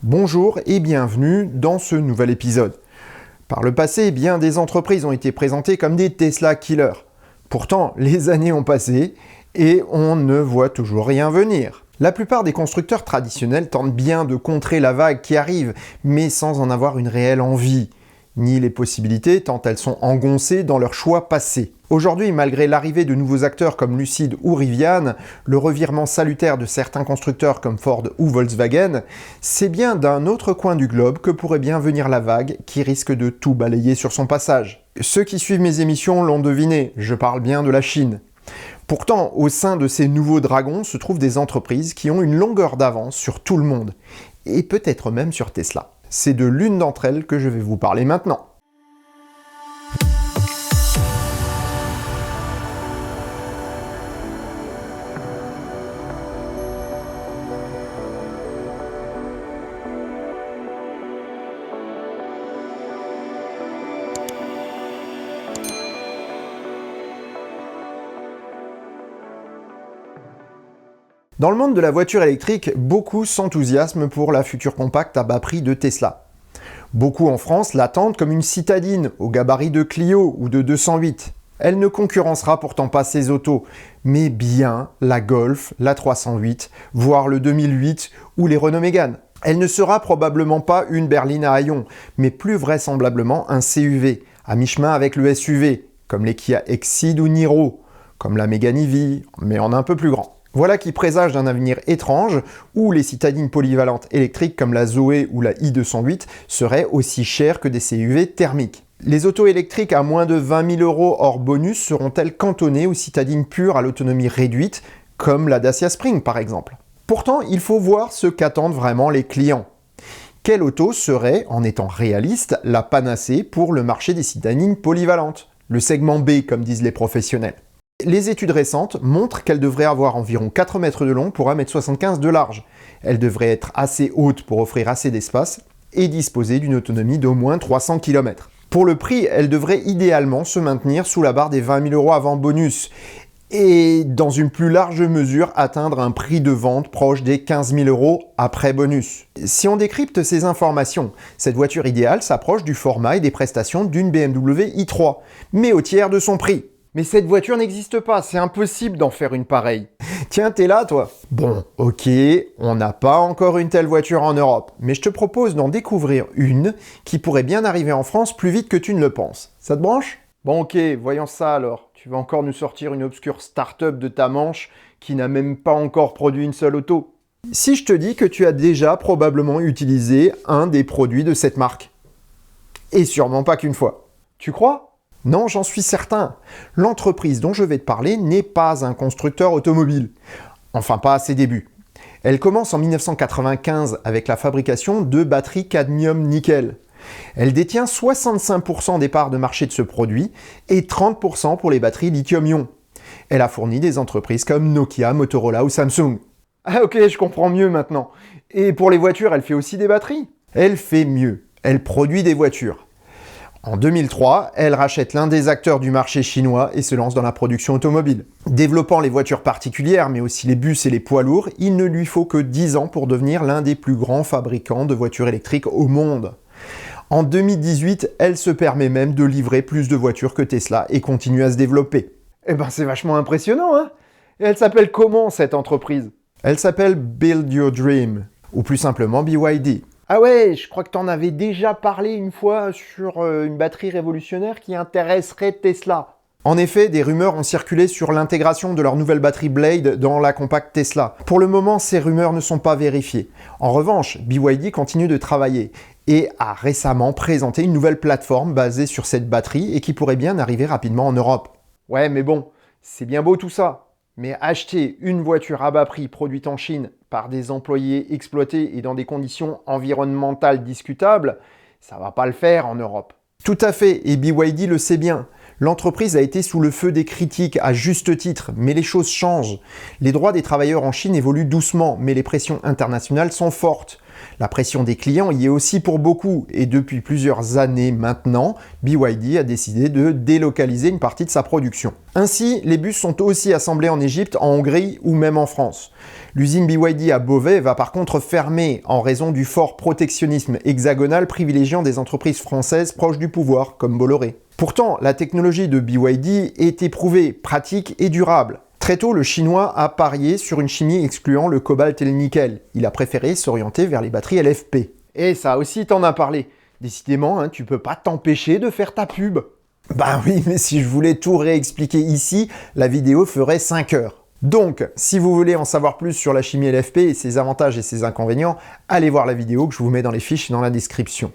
Bonjour et bienvenue dans ce nouvel épisode. Par le passé, bien des entreprises ont été présentées comme des Tesla killers. Pourtant, les années ont passé et on ne voit toujours rien venir. La plupart des constructeurs traditionnels tentent bien de contrer la vague qui arrive, mais sans en avoir une réelle envie, ni les possibilités tant elles sont engoncées dans leurs choix passés. Aujourd'hui, malgré l'arrivée de nouveaux acteurs comme Lucid ou Rivian, le revirement salutaire de certains constructeurs comme Ford ou Volkswagen, c'est bien d'un autre coin du globe que pourrait bien venir la vague qui risque de tout balayer sur son passage. Ceux qui suivent mes émissions l'ont deviné, je parle bien de la Chine. Pourtant, au sein de ces nouveaux dragons se trouvent des entreprises qui ont une longueur d'avance sur tout le monde, et peut-être même sur Tesla. C'est de l'une d'entre elles que je vais vous parler maintenant. Dans le monde de la voiture électrique, beaucoup s'enthousiasment pour la future compacte à bas prix de Tesla. Beaucoup en France l'attendent comme une citadine au gabarit de Clio ou de 208. Elle ne concurrencera pourtant pas ces autos, mais bien la Golf, la 308, voire le 2008 ou les Renault Mégane. Elle ne sera probablement pas une berline à haillons, mais plus vraisemblablement un CUV, à mi-chemin avec le SUV, comme les Kia Exceed ou Niro, comme la Mégane EV, mais en un peu plus grand. Voilà qui présage d'un avenir étrange où les citadines polyvalentes électriques comme la Zoé ou la i208 seraient aussi chères que des CUV thermiques. Les autos électriques à moins de 20 000 € hors bonus seront-elles cantonnées aux citadines pures à l'autonomie réduite comme la Dacia Spring par exemple. Pourtant, il faut voir ce qu'attendent vraiment les clients. Quelle auto serait, en étant réaliste, la panacée pour le marché des citadines polyvalentes? Le segment B comme disent les professionnels. Les études récentes montrent qu'elle devrait avoir environ 4 mètres de long pour 1,75 m de large. Elle devrait être assez haute pour offrir assez d'espace et disposer d'une autonomie d'au moins 300 km. Pour le prix, elle devrait idéalement se maintenir sous la barre des 20 000 € avant bonus et dans une plus large mesure atteindre un prix de vente proche des 15 000 € après bonus. Si on décrypte ces informations, cette voiture idéale s'approche du format et des prestations d'une BMW i3, mais au tiers de son prix. Mais cette voiture n'existe pas, c'est impossible d'en faire une pareille. Tiens, t'es là, toi? Bon, ok, on n'a pas encore une telle voiture en Europe, mais je te propose d'en découvrir une qui pourrait bien arriver en France plus vite que tu ne le penses. Ça te branche? Bon, ok, voyons ça alors. Tu vas encore nous sortir une obscure start-up de ta manche qui n'a même pas encore produit une seule auto. Si je te dis que tu as déjà probablement utilisé un des produits de cette marque. Et sûrement pas qu'une fois. Tu crois? Non, j'en suis certain. L'entreprise dont je vais te parler n'est pas un constructeur automobile. Enfin, pas à ses débuts. Elle commence en 1995 avec la fabrication de batteries cadmium-nickel. Elle détient 65% des parts de marché de ce produit et 30% pour les batteries lithium-ion. Elle a fourni des entreprises comme Nokia, Motorola ou Samsung. Ah ok, je comprends mieux maintenant. Et pour les voitures, elle fait aussi des batteries? Elle fait mieux. Elle produit des voitures. En 2003, elle rachète l'un des acteurs du marché chinois et se lance dans la production automobile. Développant les voitures particulières, mais aussi les bus et les poids lourds, il ne lui faut que 10 ans pour devenir l'un des plus grands fabricants de voitures électriques au monde. En 2018, elle se permet même de livrer plus de voitures que Tesla et continue à se développer. Eh ben c'est vachement impressionnant, hein? Et elle s'appelle comment cette entreprise? Elle s'appelle Build Your Dream, ou plus simplement BYD. Ah ouais, je crois que t'en avais déjà parlé une fois sur une batterie révolutionnaire qui intéresserait Tesla. En effet, des rumeurs ont circulé sur l'intégration de leur nouvelle batterie Blade dans la compacte Tesla. Pour le moment, ces rumeurs ne sont pas vérifiées. En revanche, BYD continue de travailler et a récemment présenté une nouvelle plateforme basée sur cette batterie et qui pourrait bien arriver rapidement en Europe. Ouais, mais bon, c'est bien beau tout ça. Mais acheter une voiture à bas prix produite en Chine par des employés exploités et dans des conditions environnementales discutables, ça va pas le faire en Europe. Tout à fait, et BYD le sait bien. L'entreprise a été sous le feu des critiques à juste titre, mais les choses changent. Les droits des travailleurs en Chine évoluent doucement, mais les pressions internationales sont fortes. La pression des clients y est aussi pour beaucoup, et depuis plusieurs années maintenant, BYD a décidé de délocaliser une partie de sa production. Ainsi, les bus sont aussi assemblés en Égypte, en Hongrie ou même en France. L'usine BYD à Beauvais va par contre fermer en raison du fort protectionnisme hexagonal privilégiant des entreprises françaises proches du pouvoir, comme Bolloré. Pourtant, la technologie de BYD est éprouvée, pratique et durable. Très tôt, le Chinois a parié sur une chimie excluant le cobalt et le nickel. Il a préféré s'orienter vers les batteries LFP. Et ça aussi, t'en as parlé. Décidément, tu peux pas t'empêcher de faire ta pub. Bah oui, mais si je voulais tout réexpliquer ici, la vidéo ferait 5 heures. Donc, si vous voulez en savoir plus sur la chimie LFP et ses avantages et ses inconvénients, allez voir la vidéo que je vous mets dans les fiches dans la description.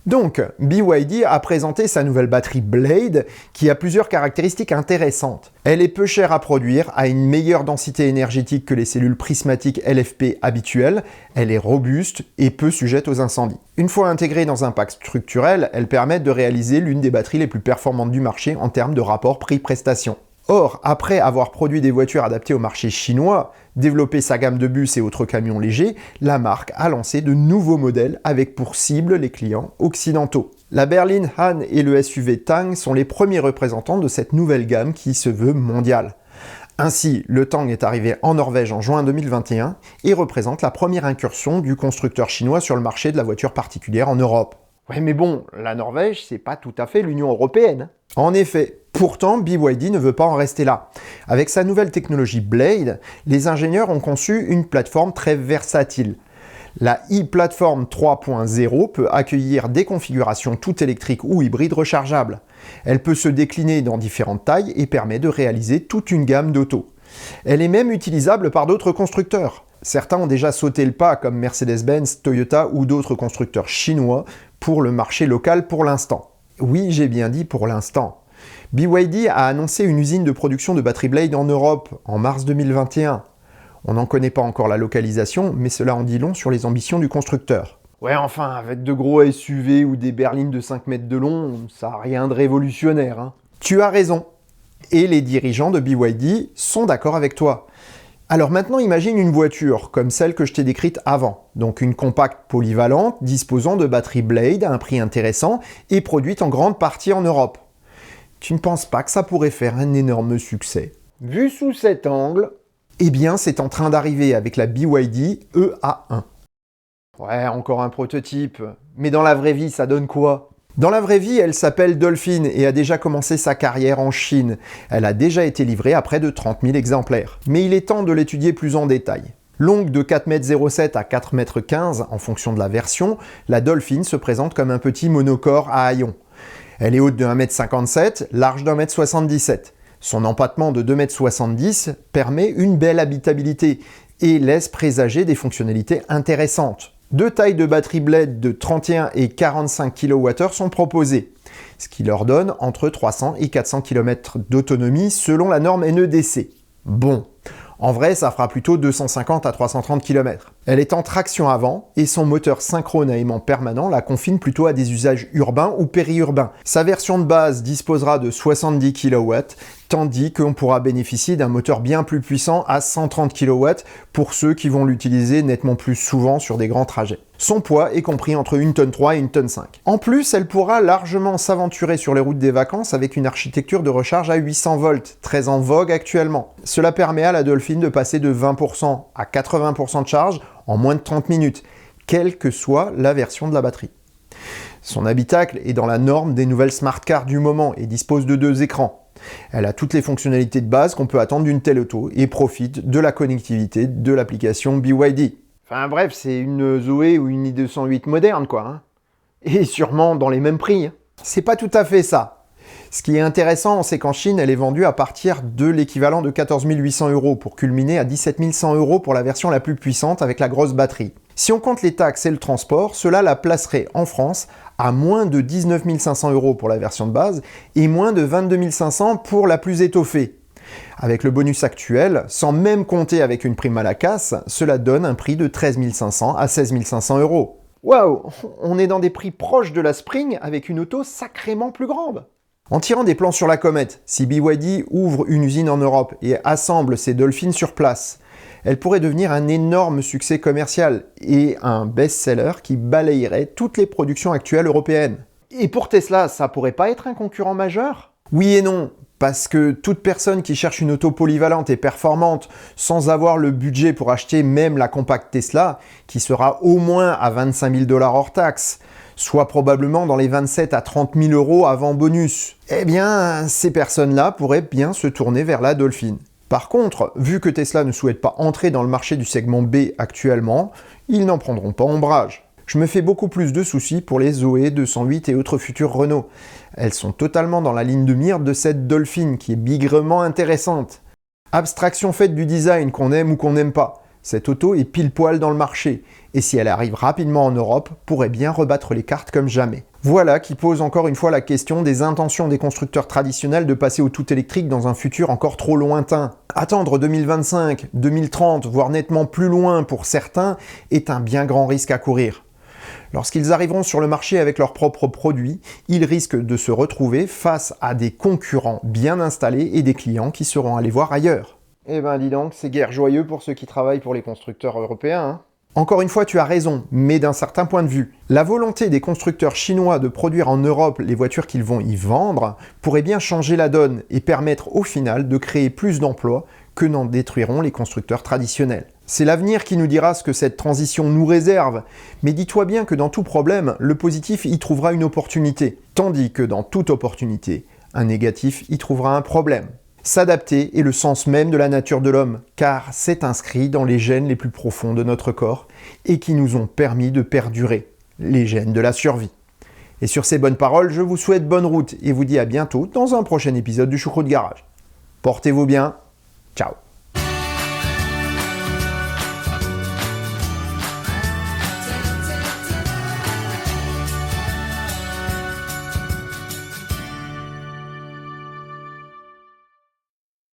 Donc, BYD a présenté sa nouvelle batterie Blade qui a plusieurs caractéristiques intéressantes. Elle est peu chère à produire, a une meilleure densité énergétique que les cellules prismatiques LFP habituelles, elle est robuste et peu sujette aux incendies. Une fois intégrée dans un pack structurel, elle permet de réaliser l'une des batteries les plus performantes du marché en termes de rapport prix-prestation. Or, après avoir produit des voitures adaptées au marché chinois, développé sa gamme de bus et autres camions légers, la marque a lancé de nouveaux modèles avec pour cible les clients occidentaux. La berline Han et le SUV Tang sont les premiers représentants de cette nouvelle gamme qui se veut mondiale. Ainsi, le Tang est arrivé en Norvège en juin 2021 et représente la première incursion du constructeur chinois sur le marché de la voiture particulière en Europe. Ouais, mais bon, la Norvège, c'est pas tout à fait l'Union européenne. En effet, pourtant, BYD ne veut pas en rester là. Avec sa nouvelle technologie Blade, les ingénieurs ont conçu une plateforme très versatile. La e-Platform 3.0 peut accueillir des configurations toutes électriques ou hybrides rechargeables. Elle peut se décliner dans différentes tailles et permet de réaliser toute une gamme d'autos. Elle est même utilisable par d'autres constructeurs. Certains ont déjà sauté le pas, comme Mercedes-Benz, Toyota ou d'autres constructeurs chinois, pour le marché local pour l'instant. Oui, j'ai bien dit pour l'instant. BYD a annoncé une usine de production de batteries Blade en Europe en mars 2021. On n'en connaît pas encore la localisation, mais cela en dit long sur les ambitions du constructeur. Ouais, enfin, avec de gros SUV ou des berlines de 5 mètres de long, ça n'a rien de révolutionnaire. Tu as raison. Et les dirigeants de BYD sont d'accord avec toi. Alors maintenant, imagine une voiture comme celle que je t'ai décrite avant. Donc une compacte polyvalente disposant de batteries Blade à un prix intéressant et produite en grande partie en Europe. Tu ne penses pas que ça pourrait faire un énorme succès? Vu sous cet angle, eh bien c'est en train d'arriver avec la BYD EA1. Ouais, encore un prototype. Mais dans la vraie vie, ça donne quoi? Dans la vraie vie, elle s'appelle Dolphin et a déjà commencé sa carrière en Chine. Elle a déjà été livrée à près de 30 000 exemplaires. Mais il est temps de l'étudier plus en détail. Longue de 4,07 m à 4,15 m en fonction de la version, la Dolphin se présente comme un petit monocore à haillons. Elle est haute de 1,57 m, large de 1,77 m. Son empattement de 2,70 m permet une belle habitabilité et laisse présager des fonctionnalités intéressantes. Deux tailles de batterie Blade de 31 et 45 kWh sont proposées, ce qui leur donne entre 300 et 400 km d'autonomie selon la norme NEDC. Bon, en vrai, ça fera plutôt 250 à 330 km. Elle est en traction avant et son moteur synchrone à aimant permanent la confine plutôt à des usages urbains ou périurbains. Sa version de base disposera de 70 kW, tandis qu'on pourra bénéficier d'un moteur bien plus puissant à 130 kW pour ceux qui vont l'utiliser nettement plus souvent sur des grands trajets. Son poids est compris entre 1,3 tonne et 1,5 tonne. En plus, elle pourra largement s'aventurer sur les routes des vacances avec une architecture de recharge à 800 volts, très en vogue actuellement. Cela permet à la Dolphin de passer de 20% à 80% de charge en moins de 30 minutes, quelle que soit la version de la batterie. Son habitacle est dans la norme des nouvelles smart cars du moment et dispose de 2 écrans. Elle a toutes les fonctionnalités de base qu'on peut attendre d'une telle auto et profite de la connectivité de l'application BYD. Enfin bref, c'est une Zoé ou une i208 moderne quoi. Et sûrement dans les mêmes prix. C'est pas tout à fait ça. Ce qui est intéressant, c'est qu'en Chine, elle est vendue à partir de l'équivalent de 14 800 € pour culminer à 17 100 € pour la version la plus puissante avec la grosse batterie. Si on compte les taxes et le transport, cela la placerait en France à moins de 19 500 € pour la version de base et moins de 22 500 € pour la plus étoffée. Avec le bonus actuel, sans même compter avec une prime à la casse, cela donne un prix de 13 500 à 16 500 €. Waouh, on est dans des prix proches de la Spring avec une auto sacrément plus grande. En tirant des plans sur la comète, si BYD ouvre une usine en Europe et assemble ses Dolphins sur place, elle pourrait devenir un énorme succès commercial et un best-seller qui balayerait toutes les productions actuelles européennes. Et pour Tesla, ça pourrait pas être un concurrent majeur? Oui et non, parce que toute personne qui cherche une auto polyvalente et performante sans avoir le budget pour acheter même la compacte Tesla, qui sera au moins à 25 000 $ hors taxe, soit probablement dans les 27 à 30 000 € avant bonus, eh bien, ces personnes-là pourraient bien se tourner vers la Dolphin. Par contre, vu que Tesla ne souhaite pas entrer dans le marché du segment B actuellement, ils n'en prendront pas ombrage. Je me fais beaucoup plus de soucis pour les Zoé, 208 et autres futures Renault. Elles sont totalement dans la ligne de mire de cette Dolphin qui est bigrement intéressante. Abstraction faite du design qu'on aime ou qu'on n'aime pas. Cette auto est pile poil dans le marché, et si elle arrive rapidement en Europe, pourrait bien rebattre les cartes comme jamais. Voilà qui pose encore une fois la question des intentions des constructeurs traditionnels de passer au tout électrique dans un futur encore trop lointain. Attendre 2025, 2030, voire nettement plus loin pour certains, est un bien grand risque à courir. Lorsqu'ils arriveront sur le marché avec leurs propres produits, ils risquent de se retrouver face à des concurrents bien installés et des clients qui seront allés voir ailleurs. Eh ben dis donc, c'est guère joyeux pour ceux qui travaillent pour les constructeurs européens, hein. Encore une fois, tu as raison, mais d'un certain point de vue. La volonté des constructeurs chinois de produire en Europe les voitures qu'ils vont y vendre pourrait bien changer la donne et permettre au final de créer plus d'emplois que n'en détruiront les constructeurs traditionnels. C'est l'avenir qui nous dira ce que cette transition nous réserve, mais dis-toi bien que dans tout problème, le positif y trouvera une opportunité, tandis que dans toute opportunité, un négatif y trouvera un problème. S'adapter est le sens même de la nature de l'homme, car c'est inscrit dans les gènes les plus profonds de notre corps et qui nous ont permis de perdurer, les gènes de la survie. Et sur ces bonnes paroles, je vous souhaite bonne route et vous dis à bientôt dans un prochain épisode du Choucroute Garage. Portez-vous bien, ciao.